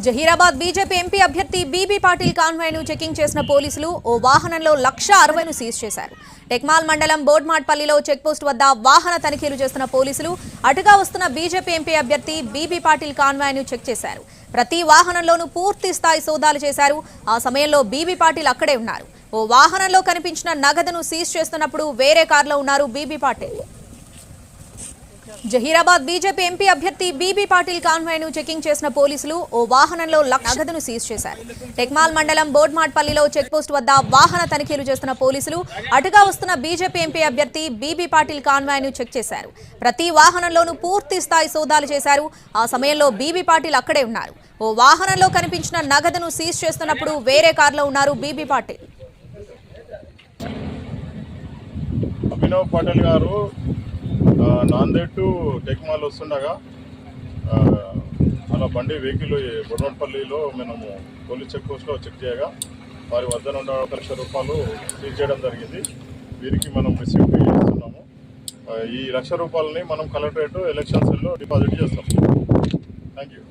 Zaheerabad BJP MP అభ్యర్థి B B Patil కాన్వాయ్ను checking చేసిన పోలీసులు ఓ వాహనంలో 1,60,000ను సీజ్ చేశారు. టెక్మాల్ మండలం బోర్డ్మాట్పల్లిలో చెక్పోస్ట్ వద్ద వాహన తనిఖీలు చేస్తున్న పోలీసులు అటుగా వస్తున్న బీజేపీ ఎంపీ అభ్యర్థి బీబీ పాటిల్ కాన్వాయ్ను చెక్ చేశారు. ప్రతి వాహనంలోనూ పూర్తి స్థాయి సోదాలు చేశారు. ఆ సమయంలో బీబీ పాటిల్ అక్కడే ఉన్నారు. ఓ వాహనంలో కనిపించిన నగదును సీజ్ చేస్తున్నప్పుడు వేరే కారులో ఉన్నారు B B Patil. Zaheerabad BJP MP అభ్యర్థి బీబీ పాటిల్ కాన్వాయ్ను చెకింగ్ చేసిన పోలీసులు ఓ వాహనంలో నగదును సీజ్ చేశారు. టెక్మాల్ మండలం బోర్డ్మాట్పల్లిలో చెక్పోస్ట్ వద్ద వాహన తనిఖీలు చేస్తున్న పోలీసులు అటుగా వస్తున్న బీజేపీ ఎంపీ అభ్యర్థి బీబీ పాటిల్ కాన్వాయ్ను చెక్ చేశారు. ప్రతి వాహనంలోనూ పూర్తి స్థాయి సోదాలు చేశారు. ఆ సమయంలో బీబీ పాటిల్ అక్కడే ఉన్నారు. ఓ వాహనంలో కనిపించిన నగదును సీజ్ చేస్తున్నప్పుడు వేరే కారులో ఉన్నారు బీబీ పాటిల్. అభినవ్ పటేల్ గారు నాందేడ్ టు టెక్మాల్ వస్తుండగా అలా బండి వెహికల్ బొడ్మట్పల్లిలో మనము పోలీస్ చెక్ పోస్ట్లో చెక్ చేయగా వారి వద్ద నుండి 1,00,000 రూపాయలు సీజ్ చేయడం జరిగింది. వీరికి మనం రిసీవ్ చేస్తున్నాము. ఈ 1,00,000 రూపాయలని మనం కలెక్టరేట్ ఎలక్షన్ సెల్లో డిపాజిట్ చేస్తాం. Thank you.